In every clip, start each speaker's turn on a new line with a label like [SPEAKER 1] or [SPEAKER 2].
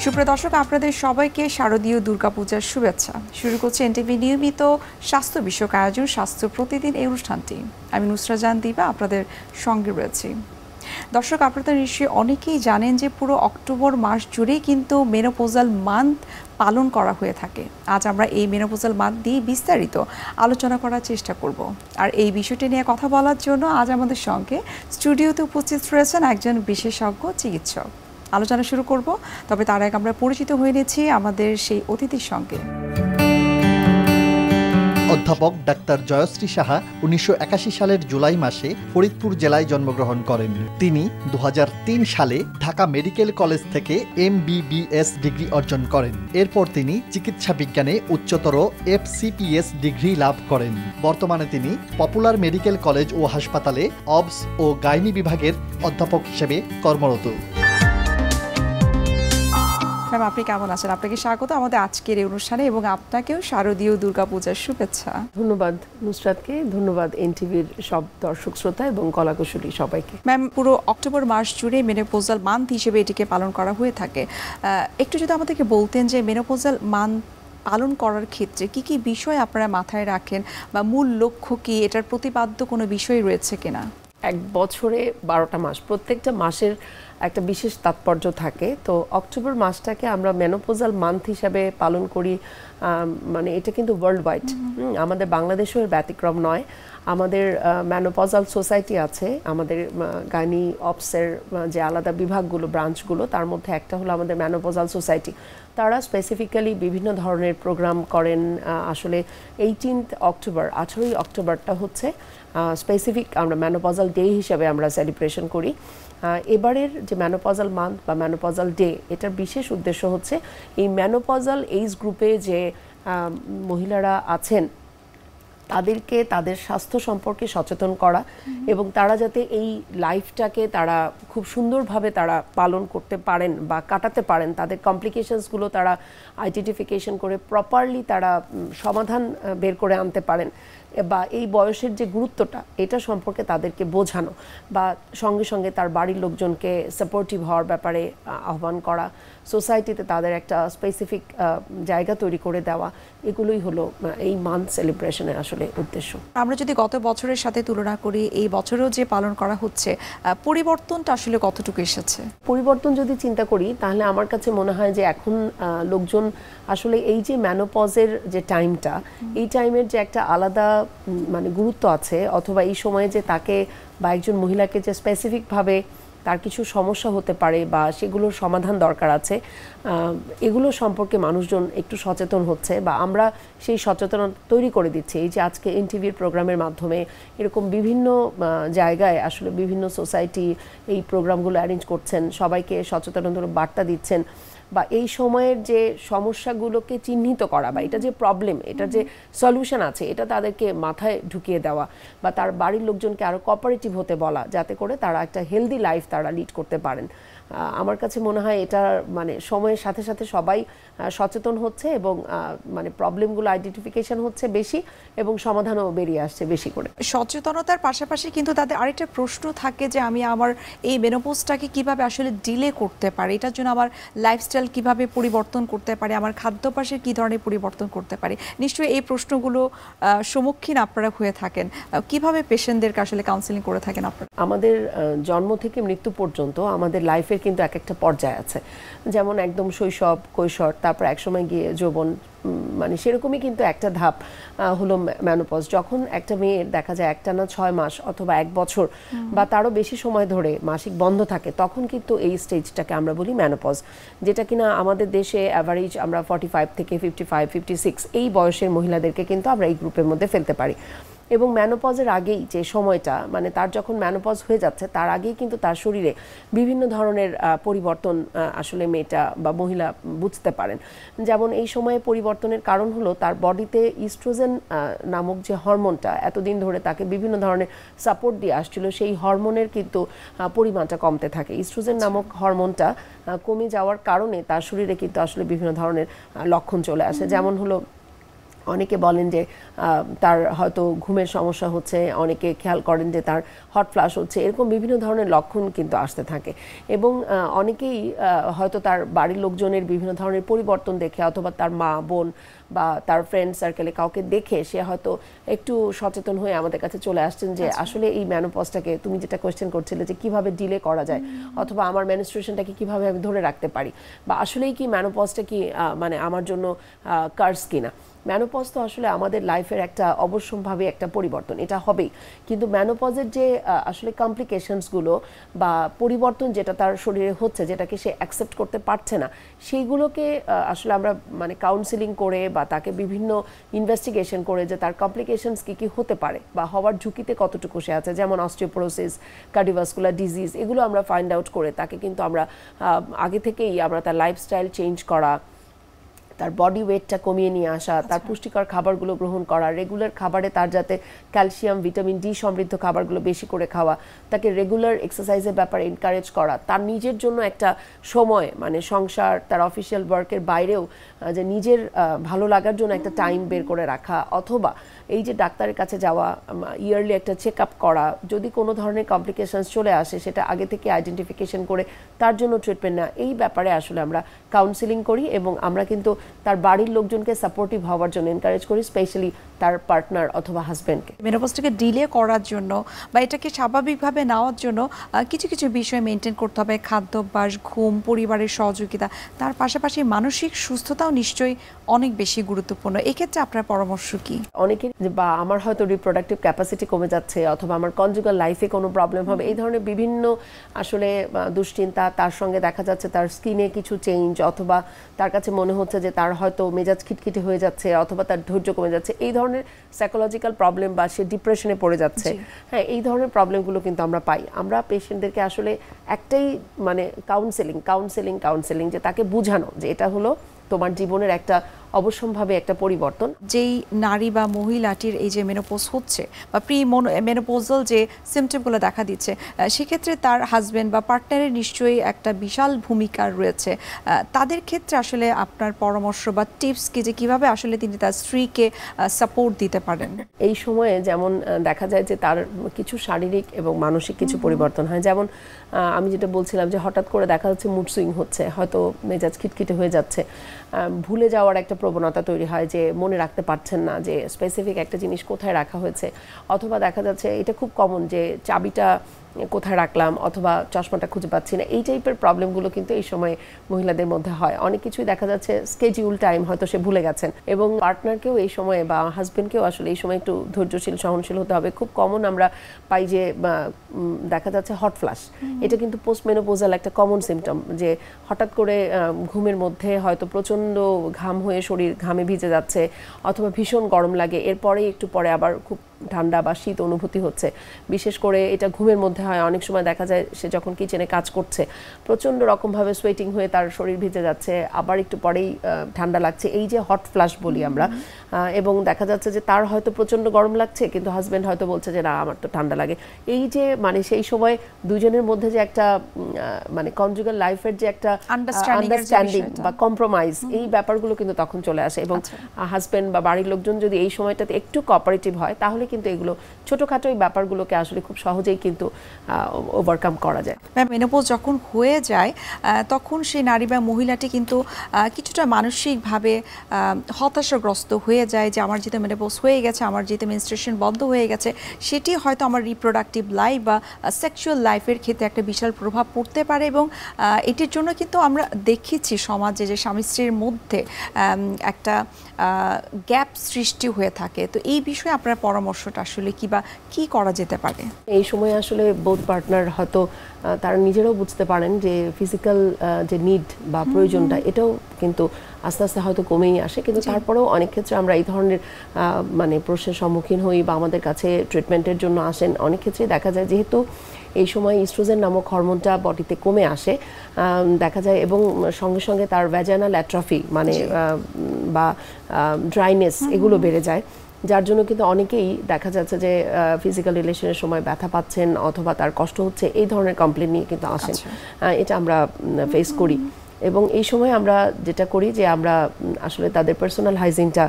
[SPEAKER 1] সুপ্রিয় দর্শক, আপনাদের সবাইকে শারদীয় দুর্গাপূজার শুভেচ্ছা। শুরু করছে এনটিভি নিয়মিত স্বাস্থ্য বিষয়ক আয়োজন স্বাস্থ্য প্রতিদিন এই অনুষ্ঠানটি। আমি নুসরা জাহান দিবা আপনাদের সঙ্গে রয়েছি। দর্শক, আপনারা নিশ্চয়ই অনেকেই জানেন যে পুরো অক্টোবর মাস জুড়েই কিন্তু মেনোপজাল মান্থ পালন করা হয়ে থাকে। আজ আমরা এই মেনোপজাল মান্থ দিয়ে বিস্তারিত আলোচনা করার চেষ্টা করব। আর এই বিষয়টি নিয়ে কথা বলার জন্য আজ আমাদের সঙ্গে স্টুডিওতে উপস্থিত রয়েছেন একজন বিশেষজ্ঞ চিকিৎসক। আলোচনা শুরু করব, তবে তার আগে আমরা পরিচিত হয়ে নিচ্ছি আমাদের সেই অতিথির সঙ্গে।
[SPEAKER 2] অধ্যাপক ডাক্তার জয়শ্রী সাহা ১৯৮১ সালের জুলাই মাসে ফরিদপুর জেলায় জন্মগ্রহণ করেন। তিনি ২০০৩ সালে ঢাকা মেডিকেল কলেজ থেকে MBBS ডিগ্রি অর্জন করেন। এরপর তিনি চিকিৎসা বিজ্ঞানে উচ্চতর FCPS ডিগ্রি লাভ করেন। বর্তমানে তিনি পপুলার মেডিকেল কলেজ ও হাসপাতালে অবস ও গাইনি বিভাগের অধ্যাপক হিসেবে কর্মরত।
[SPEAKER 1] ম্যাম, আপনি কেমন আছেন? আপনাকে স্বাগত আমাদের আজকের এই অনুষ্ঠানে এবং আপনাকেও শারদীয় দুর্গাপূজার শুভেচ্ছা।
[SPEAKER 3] ধন্যবাদ নুসরাতকে, ধন্যবাদ এনটিভির সব দর্শক শ্রোতা এবং কলাকুশলী সবাইকে।
[SPEAKER 1] ম্যাম, পুরো অক্টোবর মাস জুড়ে মেনোপজাল মান্থ হিসেবে এটিকে পালন করা হয়ে থাকে। একটু যদি আমাদেরকে বলতেন যে মেনোপজাল মান্থ পালন করার ক্ষেত্রে কি কি বিষয় আপনারা মাথায় রাখেন বা মূল লক্ষ্য কি, এটার প্রতিপাদ্য কোনো বিষয় রয়েছে কিনা?
[SPEAKER 3] এক বছরে 12টা মাস, প্রত্যেকটা মাসের একটা বিশেষ তাৎপর্য থাকে। তো অক্টোবর মাসটাকে আমরা মেনোপজাল মান্থ হিসাবে পালন করি, মানে এটা কিন্তু ওয়ার্ল্ড ওয়াইড, আমাদের বাংলাদেশেও এর ব্যতিক্রম নয়। আমাদের মেনোপজাল সোসাইটি আছে, আমাদের গাইনি অপসের যে আলাদা বিভাগগুলো, ব্রাঞ্চগুলো, তার মধ্যে একটা হলো আমাদের মেনোপজাল সোসাইটি। তারা স্পেসিফিক্যালি বিভিন্ন ধরনের প্রোগ্রাম করেন। আসলে 18 অক্টোবর, 18ই অক্টোবরটা হচ্ছে স্পেসিফিক আমরা মেনোপজাল ডে হিসাবে আমরা সেলিব্রেশন করি। এবারের যে মেনোপজাল মান্থ বা মেনোপজাল ডে, এটার বিশেষ উদ্দেশ্য হচ্ছে এই মেনোপজাল এইজ গ্রুপে যে মহিলারা আছেন তাদেরকে তাদের স্বাস্থ্য সম্পর্কে সচেতন করা এবং তারা যাতে এই লাইফটাকে তারা খুব সুন্দরভাবে তারা পালন করতে পারেন বা কাটাতে পারেন, তাদের কমপ্লিকেশনসগুলো তারা আইডেন্টিফিকেশন করে প্রপারলি তারা সমাধান বের করে আনতে পারেন, বা এই বয়সের যে গুরুত্বটা এটা সম্পর্কে তাদেরকে বোঝানো, বা সঙ্গে সঙ্গে তার বাড়ির লোকজনকে সাপোর্টিভ হওয়ার ব্যাপারে আহ্বান করা, সোসাইটিতে তাদের একটা স্পেসিফিক জায়গা তৈরি করে দেওয়া, এগুলোই হলো এই মান্থ সেলিব্রেশনের আসলে উদ্দেশ্য।
[SPEAKER 1] আমরা যদি গত বছরের সাথে তুলনা করি, এই বছরেও যে পালন করা হচ্ছে, পরিবর্তনটা আসলে কতটুকু এসেছে?
[SPEAKER 3] পরিবর্তন যদি চিন্তা করি তাহলে আমার কাছে মনে হয় যে এখন লোকজন আসলে এই যে মেনোপজের যে টাইমটা, এই টাইমের যে একটা আলাদা মানে গুরুত্ব আছে, অথবা এই সময়ে যে তাকে বা একজন মহিলাকে যে স্পেসিফিকভাবে তার কিছু সমস্যা হতে পারে বা সেগুলোর সমাধান দরকার আছে, এগুলো সম্পর্কে মানুষজন একটু সচেতন হচ্ছে, বা আমরা সেই সচেতনতা তৈরি করে দিচ্ছি। এই যে আজকে এনটিভির প্রোগ্রামের মাধ্যমে এরকম বিভিন্ন জায়গায় আসলে বিভিন্ন সোসাইটি এই প্রোগ্রামগুলো অ্যারেঞ্জ করছেন, সবাইকে সচেতনতার বার্তা দিচ্ছেন, বা এই সময়ের যে সমস্যাগুলোকে চিহ্নিত করা, বা এটা যে প্রবলেম, এটা যে সলিউশন আছে, এটা তাদেরকে মাথায় ঢুকিয়ে দেওয়া, বা তার বাড়ির লোকজনকে আরও কোঅপারেটিভ হতে বলা, যাতে করে তারা একটা হেলদি লাইফ তারা লিড করতে পারেন। আমার কাছে মনে হয় এটা মানে সময়ের সাথে সাথে সবাই সচেতন হচ্ছে এবং মানে প্রবলেমগুলো আইডেন্টিফিকেশন হচ্ছে বেশি এবং সমাধানও বেরিয়ে আসছে বেশি করে।
[SPEAKER 1] সচেতনতার পাশাপাশি কিন্তু তাদের আরেকটা প্রশ্ন থাকে যে আমি আমার এই মেনোপজটাকে কিভাবে আসলে ডিলে করতে পারি, এটার জন্য আমার লাইফস্টাইল কিভাবে পরিবর্তন করতে পারি, আমার খাদ্যাভ্যাসের কী ধরনের পরিবর্তন করতে পারি। নিশ্চয়ই এই প্রশ্নগুলো সম্মুখীন আপনারা হয়ে থাকেন। কিভাবে পেশেন্টদেরকে আসলে কাউন্সেলিং করে থাকেন আপনারা?
[SPEAKER 3] আমাদের জন্ম থেকে মৃত্যু পর্যন্ত আমাদের লাইফের কিন্তু এক একটা পর্যায় আছে, যেমন একদম শৈশব, কৈশোর, তারপর একসময় গিয়ে যৌবন, মানে সেরকমই কিন্তু একটা ধাপ হলো মেনোপজ। যখন একটা মেয়ের দেখা যায় একটানা 6 মাস অথবা 1 বছর বা তারও বেশি সময় ধরে মাসিক বন্ধ থাকে, তখন কিন্তু এই স্টেজটাকে আমরা বলি মেনোপজ, যেটা কিনা আমাদের দেশে অ্যাভারেজ আমরা 45 থেকে 55, 56 এই বয়সের মহিলাদেরকে কিন্তু আমরা এই গ্রুপের মধ্যে ফেলতে পারি। এবং মেনোপজের আগেই যে সময়টা, মানে তার যখন মেনোপজ হয়ে যাচ্ছে তার আগেই কিন্তু তার শরীরে বিভিন্ন ধরনের পরিবর্তন আসলে মেয়েটা বা মহিলা বুঝতে পারেন। যেমন এই সময়ে পরিবর্তনের কারণ হলো তার বডিতে ইস্ট্রোজেন নামক যে হরমোনটা এতদিন ধরে তাকে বিভিন্ন ধরনের সাপোর্ট দিয়ে আসছিল, সেই হরমোনের কিন্তু পরিমাণটা কমতে থাকে। ইস্ট্রোজেন নামক হরমোনটা কমে যাওয়ার কারণে তার শরীরে কিন্তু আসলে বিভিন্ন ধরনের লক্ষণ চলে আসে, যেমন হলো অনেকে বলেন যে তার হয়তো ঘুমের সমস্যা হচ্ছে, অনেকে খেয়াল করেন যে তার হট ফ্লাশ হচ্ছে, এরকম বিভিন্ন ধরনের লক্ষণ কিন্তু আসতে থাকে। এবং অনেকেই হয়তো তার বাড়ির লোকজনের বিভিন্ন ধরনের পরিবর্তন দেখে অথবা তার মা বোন বা তার ফ্রেন্ড সার্কেলে কাউকে দেখে সে হয়তো একটু সচেতন হয়ে আমাদের কাছে চলে আসছেন যে আসলে এই মেনোপজটাকে, তুমি যেটা কোয়েশ্চেন করছিলে যে কিভাবে ডিলে করা যায় অথবা আমার মেনস্ট্রুয়েশনটাকে কিভাবে আমি ধরে রাখতে পারি, বা আসলেই কি মেনোপজটা কি মানে আমার জন্য কার্স কিনা। মেনোপজ তো আসলে আমাদের লাইফের একটা অবশ্যম্ভাবী একটা পরিবর্তন, এটা হবেই। কিন্তু মেনোপজের যে আসলে কমপ্লিকেশনসগুলো বা পরিবর্তন যেটা তার শরীরে হচ্ছে, যেটাকে সে অ্যাকসেপ্ট করতে পারছে না, সেইগুলোকে আসলে আমরা মানে কাউন্সিলিং করে বা তাকে বিভিন্ন ইনভেস্টিগেশন করে যে তার কমপ্লিকেশনস কী কী হতে পারে বা হওয়ার ঝুঁকিতে কতটুকু সে আছে, যেমন অস্টিওপোরোসিস, কার্ডিওভাস্কুলার ডিজিজ, এগুলো আমরা ফাইন্ড আউট করে তাকে কিন্তু আমরা আগে থেকেই আমরা তার লাইফস্টাইল চেঞ্জ করা, তার বডি ওয়েটটা কমিয়ে নিয়ে আসা, তার পুষ্টিকর খাবারগুলো গ্রহণ করা, রেগুলার খাবারে তার যাতে ক্যালসিয়াম ভিটামিন ডি সমৃদ্ধ খাবারগুলো বেশি করে খাওয়া, তাকে রেগুলার এক্সারসাইজের ব্যাপারে এনকারেজ করা, তার নিজের জন্য একটা সময় মানে সংসার তার অফিসিয়াল ওয়ার্কের বাইরেও যে নিজের ভালো লাগার জন্য একটা টাইম বের করে রাখা, অথবা এই যে ডাক্তারের কাছে যাওয়া, ইয়ারলি একটা চেক আপ করা, যদি কোনো ধরনের কমপ্লিকেশনস চলে আসে সেটা আগে থেকে আইডেন্টিফিকেশন করে তার জন্য ট্রিটমেন্ট নেওয়া, এই ব্যাপারে আসলে আমরা কাউন্সিলিং করি এবং আমরা কিন্তু তার বাড়ির লোকজনকে সাপোর্টিভ হওয়ার জন্য এনকারেজ করি, স্পেশালি তার পার্টনার অথবা হাজব্যান্ডকে।
[SPEAKER 1] মেনোপজটাকে ডিলে করার জন্য বা এটাকে স্বাভাবিকভাবে নেওয়ার জন্য কিছু কিছু বিষয় মেনটেন করতে হবে, খাদ্যাভ্যাস, ঘুম, পরিবারের সহযোগিতা, তার পাশাপাশি মানসিক সুস্থতাও নিশ্চয়ই অনেক বেশি গুরুত্বপূর্ণ। এক্ষেত্রে আপনার পরামর্শ কি?
[SPEAKER 3] অনেকে বা আমার হয়তো রিপ্রোডাক্টিভ ক্যাপাসিটি কমে যাচ্ছে অথবা আমার কনজুগাল লাইফে কোনো প্রবলেম হবে, এই ধরনের বিভিন্ন আসলে দুশ্চিন্তা, তার সঙ্গে দেখা যাচ্ছে তার স্কিনে কিছু চেঞ্জ, অথবা তার কাছে মনে হচ্ছে যে তার হয়তো মেজাজ খিটখিটে হয়ে যাচ্ছে অথবা তার ধৈর্য কমে যাচ্ছে, এই ধরনের সাইকোলজিক্যাল প্রবলেম বা সে ডিপ্রেশনে পড়ে যাচ্ছে, হ্যাঁ, এই ধরনের প্রবলেমগুলো কিন্তু আমরা পাই। আমরা পেশেন্টদেরকে আসলে একটাই মানে কাউন্সেলিং যে তাকে বোঝানো যে এটা হলো তোমার জীবনের একটা অবশ্যম্ভাবী একটা পরিবর্তন।
[SPEAKER 1] যেই নারী বা মহিলাটির এই যে মেনোপজ হচ্ছে বা প্রি মেনোপোজাল যে সিমটমগুলো দেখা দিচ্ছে, সেক্ষেত্রে তার হাজবেন্ড বা পার্টনারের নিশ্চয়ই একটা বিশাল ভূমিকা রয়েছে। তাদের ক্ষেত্রে আসলে আপনার পরামর্শ বা টিপস কি, যে কিভাবে আসলে তিনি তার স্ত্রীকে সাপোর্ট দিতে পারেন?
[SPEAKER 3] এই সময়ে যেমন দেখা যায় যে তার কিছু শারীরিক এবং মানসিক কিছু পরিবর্তন হয়, যেমন আমি যেটা বলছিলাম যে হঠাৎ করে দেখা যাচ্ছে মুড সুইং হচ্ছে, হয়তো মেজাজ খিটখিটে হয়ে যাচ্ছে, ভুলে যাওয়ার একটা প্রবণতা তৈরি হয় যে মনে রাখতে পারছেন না যে স্পেসিফিক একটা জিনিস কোথায় রাখা হয়েছে, অথবা দেখা যাচ্ছে এটা খুব কমন যে চাবিটা কোথায় রাখলাম অথবা চশমাটা খুঁজে পাচ্ছি না, এই টাইপের প্রবলেমগুলো কিন্তু এই সময় মহিলাদের মধ্যে হয়। অনেক কিছুই দেখা যাচ্ছে স্কেডিউল টাইম হয়তো সে ভুলে গেছেন, এবং পার্টনারকেও এই সময়ে বা হাজবেন্ডকেও আসলে এই সময় একটু ধৈর্যশীল সহনশীল হতে হবে। খুব কমন আমরা পাই যে দেখা যাচ্ছে হট ফ্লাশ, এটা কিন্তু পোস্ট মেনোপোজাল একটা কমন সিমটম, যে হঠাৎ করে ঘুমের মধ্যে হয়তো প্রচণ্ড ঘাম হয়ে শরীর ঘামে ভিজে যাচ্ছে অথবা ভীষণ গরম লাগে, এরপরেই একটু পরে আবার খুব ঠান্ডা বা শীত অনুভূতি হচ্ছে। বিশেষ করে এটা ঘুমের মধ্যে হয়, অনেক সময় দেখা যায় সে যখন কিচেনে কাজ করছে প্রচণ্ড রকমভাবে সোয়েটিং হয়ে তার শরীর ভিজে যাচ্ছে, আবার একটু পরেই ঠান্ডা লাগছে, এই যে হট ফ্লাশ বলি আমরা। এবং দেখা যাচ্ছে যে তার হয়তো প্রচণ্ড গরম লাগছে কিন্তু হাজব্যান্ড হয়তো বলছে যে না আমার তো ঠান্ডা লাগে। এই যে মানে সেই সময় দুজনের মধ্যে যে একটা মানে কনজুগাল লাইফের যে একটা আন্ডারস্ট্যান্ডিং বা কম্প্রোমাইজ, এই ব্যাপারগুলো কিন্তু তখন চলে আসে। এবং হাজব্যান্ড বা বাড়ির লোকজন যদি এই সময়টাতে একটু কোঅপারেটিভ হয় তাহলে কিন্তু এগুলো ছোটখাটো এই ব্যাপারগুলোকে আসলে খুব সহজেই কিন্তু ওভারকাম করা যায়।
[SPEAKER 1] মেনোপজ যখন হয়ে যায় তখন সেই নারী বা মহিলাটি কিন্তু কিছুটা মানসিকভাবে হতাশাগ্রস্ত হয়ে যায় যে আমার যেহেতু মেনোপজ হয়ে গেছে, আমার যেহেতু মেনস্ট্রুয়েশন বন্ধ হয়ে গেছে, সেটি হয়তো আমার রিপ্রোডাক্টিভ লাইফ বা সেক্সুয়াল লাইফের ক্ষেত্রে একটা বিশাল প্রভাব পড়তে পারে। এবং এটির জন্য কিন্তু আমরা দেখেছি সমাজে যে স্বামী স্ত্রীর মধ্যে একটা গ্যাপ সৃষ্টি হয়ে থাকে। তো এই বিষয়ে আপনার পরামর্শটা আসলে কি বা কি করা যেতে পারে?
[SPEAKER 3] এই সময় আসলে বোথ পার্টনার হয়তো তারা নিজেরাও বুঝতে পারেন যে ফিজিক্যাল যে নিড বা প্রয়োজনটা এটাও কিন্তু আস্তে আস্তে হয়তো কমেই আসে, কিন্তু তারপরেও অনেক ক্ষেত্রে আমরা এই ধরনের মানে প্রশ্নের সম্মুখীন হই বা আমাদের কাছে ট্রিটমেন্টের জন্য আসেন। অনেক ক্ষেত্রে দেখা যায় যেহেতু এই সময় ইস্ট্রোজেন নামক হরমোনটা বডিতে কমে আসে দেখা যায়, এবং সঙ্গে সঙ্গে তার ভ্যাজাইনাল অ্যাট্রফি মানে বা ড্রাইনেস এগুলো বেড়ে যায়, যার জন্য কিন্তু অনেকেই দেখা যাচ্ছে যে ফিজিক্যাল রিলেশনের সময় ব্যথা পাচ্ছেন অথবা তার কষ্ট হচ্ছে, এই ধরনের কমপ্লেন নিয়ে কিন্তু আসেন। এটা আমরা ফেস করি। এবং এই সময় আমরা যেটা করি যে আমরা আসলে তাদের পার্সোনাল হাইজিনটা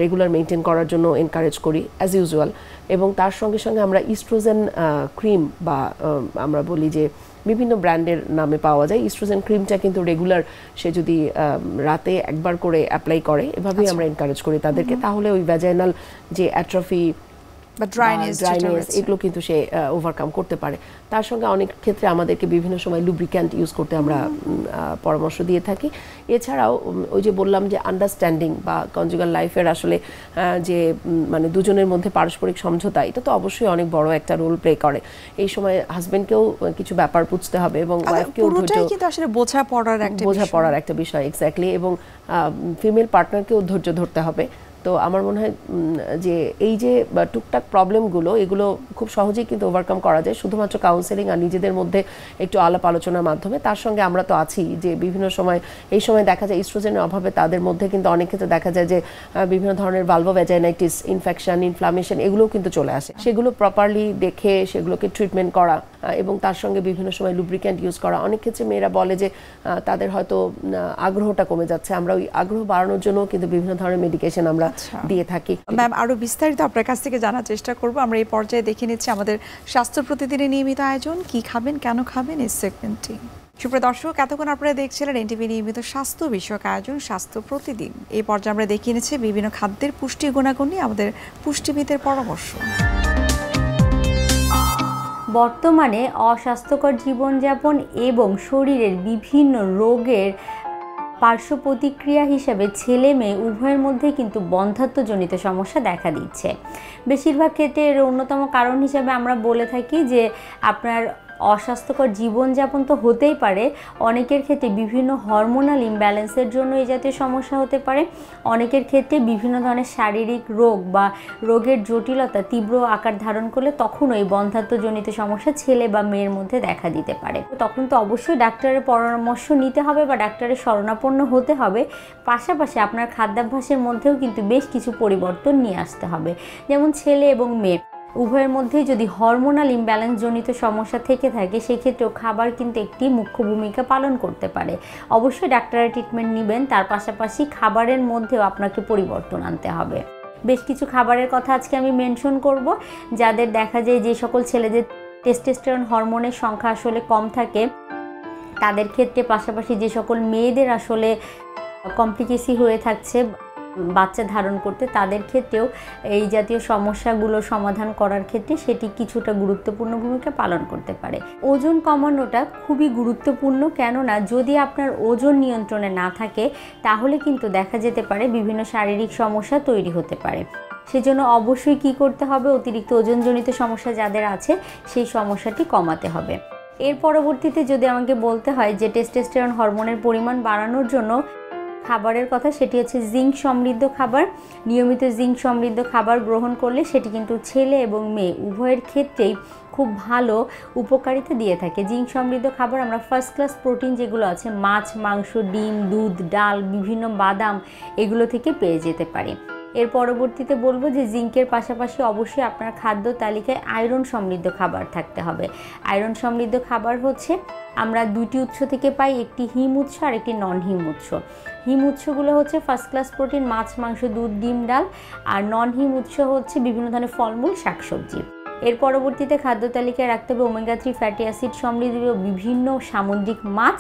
[SPEAKER 3] রেগুলার মেনটেন করার জন্য এনকারেজ করি অ্যাজ ইউজুয়াল, এবং তার সঙ্গে সঙ্গে আমরা ইস্ট্রোজেন ক্রিম বা আমরা বলি যে বিভিন্ন ব্র্যান্ডের নামে পাওয়া যায়, ইস্ট্রোজেন ক্রিমটা কিন্তু রেগুলার সে যদি রাতে একবার করে অ্যাপ্লাই করে, এভাবেই আমরা এনকারেজ করি তাদেরকে, তাহলে ওই ভ্যাজাইনাল যে অ্যাট্রফি
[SPEAKER 1] বা ড্রাইনেস
[SPEAKER 3] এগুলো কিন্তু সে ওভারকাম করতে পারে। তার সঙ্গে অনেক ক্ষেত্রে আমাদেরকে বিভিন্ন সময় লুব্রিক্যান্ট ইউজ করতে আমরা পরামর্শ দিয়ে থাকি। এছাড়াও ওই যে বললাম যে আন্ডারস্ট্যান্ডিং বা কনজুগাল লাইফের আসলে যে মানে দুজনের মধ্যে পারস্পরিক সমঝোতা, এটা তো অবশ্যই অনেক বড় একটা রোল প্লে করে। এই সময় হাজবেন্ডকেও কিছু ব্যাপার বুঝতে হবে এবং ওয়াইফকেও
[SPEAKER 1] কিন্তু আসলে বোঝাপড়ার
[SPEAKER 3] একটা বিষয় এক্স্যাক্টলি, এবং ফিমেল পার্টনারকেও ধৈর্য ধরতে হবে। তো আমার মনে হয় যে এই যে টুকটাক প্রবলেমগুলো এগুলো খুব সহজেই কিন্তু ওভারকাম করা যায় শুধুমাত্র কাউন্সেলিং আর নিজেদের মধ্যে একটু আলাপ আলোচনার মাধ্যমে। তার সঙ্গে আমরা তো আছি যে বিভিন্ন সময় এই সময় দেখা যায় ইস্ট্রোজেনের অভাবে তাদের মধ্যে কিন্তু অনেক ক্ষেত্রে দেখা যায় যে বিভিন্ন ধরনের ভালভোভ্যাজাইনাইটিস, ইনফেকশন, ইনফ্লামেশন এগুলোও কিন্তু চলে আসে। সেগুলো প্রপারলি দেখে সেগুলোকে ট্রিটমেন্ট করা এবং তার সঙ্গে বিভিন্ন সময় লুব্রিক্যান্ট ইউজ করা। অনেক ক্ষেত্রে মেয়েরা বলে যে তাদের হয়তো আগ্রহটা কমে যাচ্ছে, আমরা ওই আগ্রহ বাড়ানোর জন্য কিন্তু বিভিন্ন ধরনের মেডিকেশন আমরা দিয়ে থাকি।
[SPEAKER 1] ম্যাম আরো বিস্তারিত আপনার কাছ থেকে জানার চেষ্টা করব। আমরা এই পর্যায়ে দেখে নিচ্ছি আমাদের স্বাস্থ্য প্রতিদিনের নিয়মিত আয়োজন, কি খাবেন কেন খাবেন এই সেগমেন্টটি। সুপ্রিয় দর্শক, এতক্ষণ আপনারা দেখছিলেন এনটিভি নিয়মিত স্বাস্থ্য বিষয়ক আয়োজন স্বাস্থ্য প্রতিদিন। এই পর্যায়ে আমরা দেখিয়ে নিচ্ছি বিভিন্ন খাদ্যের পুষ্টি গুণাগুণ নিয়ে আমাদের পুষ্টিবিদের পরামর্শ।
[SPEAKER 4] বর্তমানে অস্বাস্থ্যকর জীবনযাপন এবং শরীরের বিভিন্ন রোগের পার্শ্ব প্রতিক্রিয়া হিসেবে ছেলে মেয়ে উভয়ের মধ্যে কিন্তু বন্ধ্যাত্বজনিত সমস্যা দেখা দিচ্ছে। বেশিরভাগ ক্ষেত্রে এর অন্যতম কারণ হিসেবে আমরা বলে থাকি যে আপনার অস্বাস্থ্যকর জীবনযাপন তো হতেই পারে, অনেকের ক্ষেত্রে বিভিন্ন হরমোনাল ইমব্যালেন্সের জন্য এই জাতীয় সমস্যা হতে পারে, অনেকের ক্ষেত্রে বিভিন্ন ধরনের শারীরিক রোগ বা রোগের জটিলতা তীব্র আকার ধারণ করলে তখন ওই বন্ধ্যাত্বজনিত সমস্যা ছেলে বা মেয়ের মধ্যে দেখা দিতে পারে। তখন তো অবশ্যই ডাক্তারের পরামর্শ নিতে হবে বা ডাক্তারের শরণাপন্ন হতে হবে। পাশাপাশি আপনার খাদ্যাভ্যাসের মধ্যেও কিন্তু বেশ কিছু পরিবর্তন নিয়ে আসতে হবে। যেমন ছেলে এবং মেয়ে উভয়ের মধ্যেই যদি হরমোনাল ইমব্যালেন্স জনিত সমস্যা থেকে থাকে সেক্ষেত্রেও খাবার কিন্তু একটি মুখ্য ভূমিকা পালন করতে পারে। অবশ্যই ডাক্তারের ট্রিটমেন্ট নেবেন, তার পাশাপাশি খাবারের মধ্যেও আপনাকে পরিবর্তন আনতে হবে। বেশ কিছু খাবারের কথা আজকে আমি মেনশন করব, যাদের দেখা যায় যে সকল ছেলেদের টেস্টোস্টেরন হরমোনের সংখ্যা আসলে কম থাকে তাদের ক্ষেত্রে, পাশাপাশি যে সকল মেয়েদের আসলে কমপ্লিকেসি হয়ে থাকছে বাচ্চা ধারণ করতে, তাদের ক্ষেত্রেও এই জাতীয় সমস্যাগুলো সমাধান করার ক্ষেত্রে সেটি কিছুটা গুরুত্বপূর্ণ ভূমিকা পালন করতে পারে। ওজন কমানোটা খুবই গুরুত্বপূর্ণ, কেননা যদি আপনার ওজন নিয়ন্ত্রণে না থাকে তাহলে কিন্তু দেখা যেতে পারে বিভিন্ন শারীরিক সমস্যা তৈরি হতে পারে। সেজন্য অবশ্যই কি করতে হবে, অতিরিক্ত ওজনজনিত সমস্যা যাদের আছে সেই সমস্যাটি কমাতে হবে। এর পরবর্তীতে যদি আমাকে বলতে হয় যে টেস্টোস্টেরন হরমোনের পরিমাণ বাড়ানোর জন্য খাবারের কথা, সেটি হচ্ছে জিঙ্ক সমৃদ্ধ খাবার। নিয়মিত জিঙ্ক সমৃদ্ধ খাবার গ্রহণ করলে সেটি কিন্তু ছেলে এবং মেয়ে উভয়ের ক্ষেত্রেই খুব ভালো উপকারিতা দিয়ে থাকে। জিঙ্ক সমৃদ্ধ খাবার আমরা ফার্স্ট ক্লাস প্রোটিন যেগুলো আছে মাছ, মাংস, ডিম, দুধ, ডাল, বিভিন্ন বাদাম এগুলো থেকে পেয়ে যেতে পারি। এর পরবর্তীতে বলবো যে জিঙ্কের পাশাপাশি অবশ্যই আপনার খাদ্য তালিকায় আয়রন সমৃদ্ধ খাবার থাকতে হবে। আয়রন সমৃদ্ধ খাবার হচ্ছে আমরা দুটি উৎস থেকে পাই, একটি হিম উৎস আর একটি নন হিম উৎস। হিম উৎসগুলো হচ্ছে ফার্স্ট ক্লাস প্রোটিন মাছ, মাংস, দুধ, ডিম, ডাল, আর নন হিম উৎস হচ্ছে বিভিন্ন ধরনের ফলমূল, শাকসবজি। এর পরবর্তীতে খাদ্য তালিকায় রাখতে হবে ওমেগা 3 ফ্যাটি অ্যাসিড সমৃদ্ধ বিভিন্ন সামুদ্রিক মাছ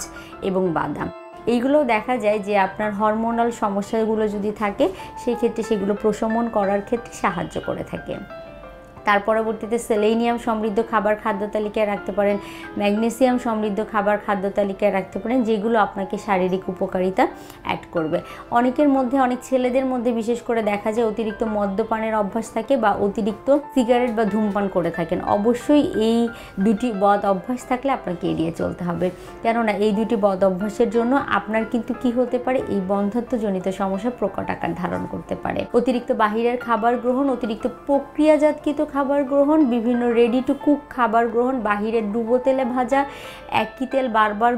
[SPEAKER 4] এবং বাদাম। এইগুলো দেখা যায় যে আপনার হরমোনাল সমস্যাগুলো যদি থাকে সেই ক্ষেত্রে সেগুলো প্রশমন করার ক্ষেত্রে সাহায্য করে থাকে। তার পরবর্তীতে সেলেনিয়াম সমৃদ্ধ খাবার খাদ্য তালিকায় রাখতে পারেন, ম্যাগনেসিয়াম সমৃদ্ধ খাবার খাদ্য তালিকায় রাখতে পারেন, যেগুলো আপনাকে শারীরিক উপকারিতা অ্যাড করবে। অনেকের মধ্যে, অনেক ছেলেদের মধ্যে বিশেষ করে দেখা যায় অতিরিক্ত মদ্যপানের অভ্যাস থাকে বা অতিরিক্ত সিগারেট বা ধূমপান করে থাকেন। অবশ্যই এই দুটি বদ অভ্যাস থাকলে আপনাকে এড়িয়ে চলতে হবে, কেননা এই দুটি বদ অভ্যাসের জন্য আপনার কিন্তু কি হতে পারে, এই বন্ধ্যাত্বজনিত সমস্যা প্রকট আকার ধারণ করতে পারে। অতিরিক্ত বাহিরের খাবার গ্রহণ, অতিরিক্ত প্রক্রিয়াজাতকৃত খাবার গ্রহণ, বিভিন্ন রেডি টু কুক খাবার গ্রহণ, বাহিরে ডুবো তেলে ভাজা একই তেল বারবার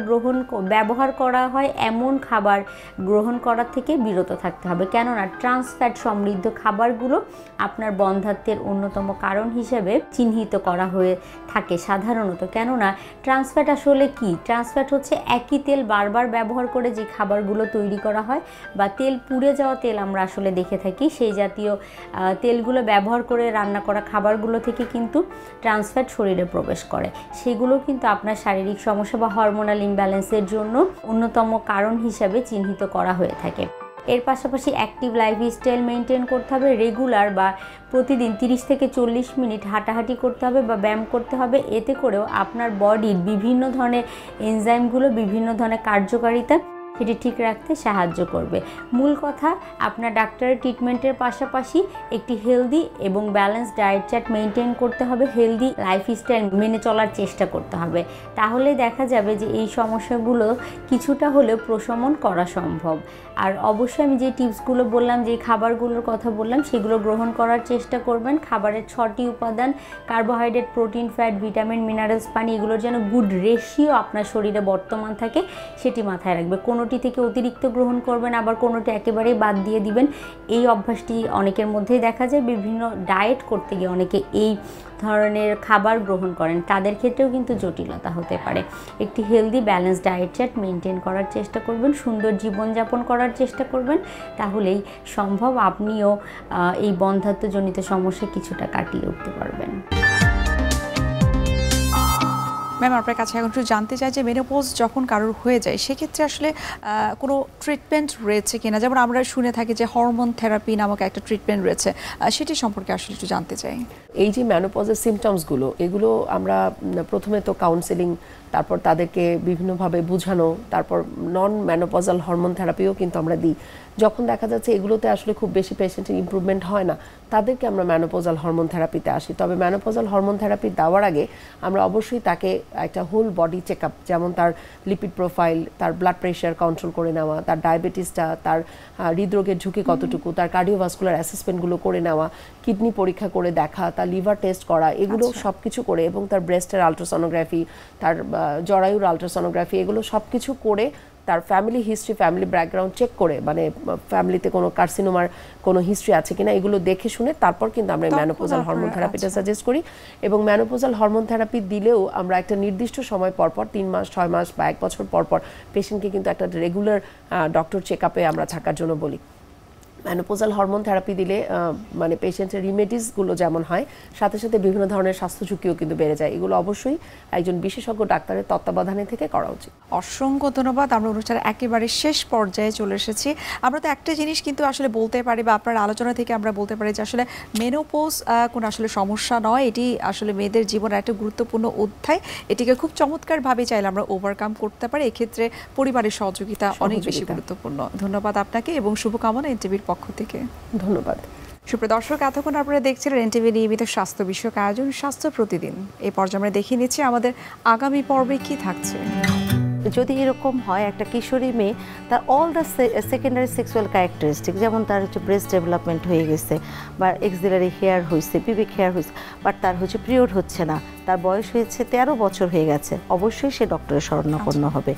[SPEAKER 4] ব্যবহার করা হয় এমন খাবার গ্রহণ করা থেকে বিরত থাকতে হবে। কেননা ট্রান্স ফ্যাট সমৃদ্ধ খাবারগুলো আপনার বন্ধ্যাত্বের অন্যতম কারণ হিসেবে চিহ্নিত করা হয়ে থাকে সাধারণত। কেননা ট্রান্স ফ্যাট আসলে কি? ট্রান্স ফ্যাট হচ্ছে একই তেল বারবার ব্যবহার করে যে খাবারগুলো তৈরি করা হয় বা তেল পুড়ে যাওয়া তেল আমরা আসলে দেখে থাকি, সেই জাতীয় তেলগুলো ব্যবহার করে রান্না করা খাবারগুলো থেকে কিন্তু ট্রান্স ফ্যাট শরীরে প্রবেশ করে। সেগুলো কিন্তু আপনার শারীরিক সমস্যা বা হরমোনাল ইমব্যালেন্সের জন্য অন্যতম কারণ হিসাবে চিহ্নিত করা হয়ে থাকে। এর পাশাপাশি অ্যাক্টিভ লাইফস্টাইল মেনটেন করতে হবে, রেগুলার বা প্রতিদিন 30 থেকে 40 মিনিট হাঁটাহাঁটি করতে হবে বা ব্যায়াম করতে হবে। এতে করেও আপনার বডির বিভিন্ন ধরনের এনজাইমগুলো বিভিন্ন ধরনের কার্যকারিতা সেটি ঠিক রাখতে সাহায্য করবে। মূল কথা, আপনার ডাক্তারের ট্রিটমেন্টের পাশাপাশি একটি হেলদি এবং ব্যালেন্স ডায়েট চার্ট মেনটেন করতে হবে, হেলদি লাইফস্টাইল মেনে চলার চেষ্টা করতে হবে। তাহলে দেখা যাবে যে এই সমস্যাগুলো কিছুটা হলেও প্রশমন করা সম্ভব। আর অবশ্যই আমি যে টিপসগুলো বললাম, যে খাবারগুলোর কথা বললাম, সেগুলো গ্রহণ করার চেষ্টা করবেন। খাবারের 6টি উপাদান carbohydrate, protein, fat, vitamin, minerals, পানি, এগুলোর যেন গুড রেশিও আপনার শরীরে বর্তমান থাকে সেটি মাথায় রাখবে। কোনোটি থেকে অতিরিক্ত গ্রহণ করবেন, আবার কোনোটি একেবারেই বাদ দিয়ে দিবেন। এই অভ্যাসটি অনেকের মধ্যেই দেখা যায়। বিভিন্ন ডায়েট করতে গিয়ে অনেকে এই ধরনের খাবার গ্রহণ করেন, তাদের ক্ষেত্রেও কিন্তু জটিলতা হতে পারে। একটি healthy balance diet chart maintain করার চেষ্টা করবেন, সুন্দর জীবনযাপন করার চেষ্টা করবেন, তাহলেই সম্ভব আপনিও এই বন্ধ্যাত্বজনিত সমস্যা কিছুটা কাটিয়ে উঠতে পারবেন।
[SPEAKER 1] ম্যাম, আপনার কাছে এখন একটু জানতে চাই যে মেনোপজ যখন কারোর হয়ে যায় সেক্ষেত্রে আসলে কোনো ট্রিটমেন্ট রয়েছে কিনা? যেমন আমরা শুনে থাকি যে হরমোন থেরাপি নামক একটা ট্রিটমেন্ট রয়েছে, সেটি সম্পর্কে আসলে একটু জানতে চাই।
[SPEAKER 3] এই যে মেনোপজের সিমটমসগুলো, এগুলো আমরা প্রথমে তো কাউন্সেলিং, তারপর তাদেরকে বিভিন্নভাবে বোঝানো, তারপর নন মেনোপজাল হরমোন থেরাপিও কিন্তু আমরা দিই। যখন দেখা যাচ্ছে এগুলোতে আসলে খুব বেশি পেশেন্টের ইমপ্রুভমেন্ট হয় না, তাদেরকে আমরা মেনোপজাল হরমোন থেরাপিতে আসি। তবে মেনোপজাল হরমোন থেরাপি দেওয়ার আগে আমরা অবশ্যই তাকে একটা হোল বডি চেক আপ, যেমন তার লিপিড প্রোফাইল, তার ব্লাড প্রেশার কন্ট্রোল করে নেওয়া, তার ডায়াবেটিসটা, তার হৃদরোগের ঝুঁকি কতটুকু, তার কার্ডিওভাস্কুলার অ্যাসেসমেন্টগুলো করে নেওয়া, কিডনি পরীক্ষা করে দেখা, তার লিভার টেস্ট করা, এগুলো সব কিছু করে, এবং তার ব্রেস্টের আলট্রাসোনোগ্রাফি, তার জরায়ুর আলট্রাসোনোগ্রাফি, এগুলো সব কিছু করে তার family history, family background check করে, মানে ফ্যামিলিতে কোনো কার্সিনোমার কোনো হিস্ট্রি আছে কিনা এগুলো দেখে শুনে তারপর কিন্তু আমরা মেনোপজাল হরমোন থেরাপিটা সাজেস্ট করি। এবং মেনোপজাল হরমোন থেরাপি দিলেও আমরা একটা নির্দিষ্ট সময় পরপর, 3 মাস, 6 মাস বা 1 বছর পরপর পেশেন্টকে কিন্তু একটা রেগুলার ডক্টর চেক আপে আমরা থাকার জন্য বলি। মেনোপজাল হরমোন থেরাপি দিলে মানে পেশেন্টের রিমেডিসগুলো যেমন হয়, সাথে সাথে বিভিন্ন ধরনের স্বাস্থ্য ঝুঁকিও কিন্তু বেড়ে যায়। এগুলো অবশ্যই একজন বিশেষজ্ঞ ডাক্তারের তত্ত্বাবধানে থেকে করা উচিত।
[SPEAKER 1] অসংখ্য ধন্যবাদ। আমরা অনুষ্ঠানের একেবারে শেষ পর্যায়ে চলে এসেছি। আমরা তো একটা জিনিস কিন্তু আসলে বলতে পারি, বা আপনার আলোচনা থেকে আমরা বলতে পারি যে আসলে মেনোপজ কোনো আসলে সমস্যা নয়, এটি আসলে মেয়েদের জীবনের একটা গুরুত্বপূর্ণ অধ্যায়। এটিকে খুব চমৎকারভাবে চাইলে আমরা ওভারকাম করতে পারি। এক্ষেত্রে পরিবারের সহযোগিতা অনেক বেশি গুরুত্বপূর্ণ। ধন্যবাদ আপনাকে এবং শুভকামনা এনটিভির পক্ষ থেকে।
[SPEAKER 3] ধন্যবাদ।
[SPEAKER 1] সুপ্রিয় দর্শক, এতক্ষণ আপনারা দেখছিলেন এনটিভি নিয়মিত স্বাস্থ্য বিষয়ক আয়োজন স্বাস্থ্য প্রতিদিন। এই পর্যায়ে আমরা দেখিয়ে নিচ্ছি আমাদের আগামী পর্বে কি থাকছে।
[SPEAKER 5] যদি এরকম হয়, একটা কিশোরী মেয়ে, তার all the secondary sexual characteristic, যেমন তার হচ্ছে ব্রেস্ট ডেভেলপমেন্ট হয়ে গেছে, বা এক্সিলারি হেয়ার হয়েছে, পিবিক হেয়ার হয়েছে, বাট তার হচ্ছে পিরিয়ড হচ্ছে না, তার বয়স হয়েছে 13 বছর হয়ে গেছে, অবশ্যই সে ডক্টরের শরণাপন্ন হবে।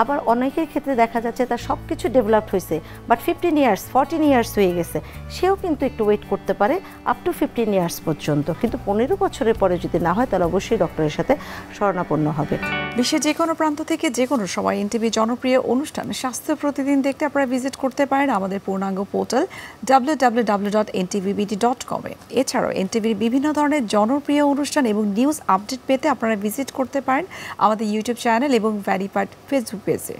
[SPEAKER 5] আবার অনেকের ক্ষেত্রে দেখা যাচ্ছে তার সব কিছু ডেভেলপড হয়েছে, বাট 15 ইয়ার্স 14 ইয়ার্স হয়ে গেছে, সেও কিন্তু একটু ওয়েট করতে পারে আপ টু 15 ইয়ার্স পর্যন্ত। কিন্তু 15 বছরের পরে যদি না হয়, তাহলে অবশ্যই ডক্টরের সাথে শরণাপন্ন হবে।
[SPEAKER 1] বিশ্বের যে কোনো প্রান্ত থেকে যে কোনো সময় এনটিভি জনপ্রিয় অনুষ্ঠান স্বাস্থ্য প্রতিদিন দেখতে আপনারা ভিজিট করতে পারেন আমাদের পূর্ণাঙ্গ পোর্টাল www.ntvbd.com এ। এছাড়াও এনটিভির বিভিন্ন ধরনের জনপ্রিয় অনুষ্ঠান এবং নিউজ আপডেট পেতে আপনারা ভিজিট করতে পারেন আমাদের ইউটিউব চ্যানেল এবং ভেরিফাইড ফেসবুক পেজে।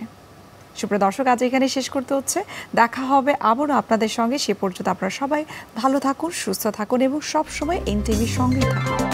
[SPEAKER 1] সুপ্রিয় দর্শক, আজ এখানে শেষ করতে হচ্ছে। দেখা হবে আবারও আপনাদের সঙ্গে। সে পর্যন্ত আপনারা সবাই ভালো থাকুন, সুস্থ থাকুন এবং সবসময় এনটিভির সঙ্গেই থাকুন।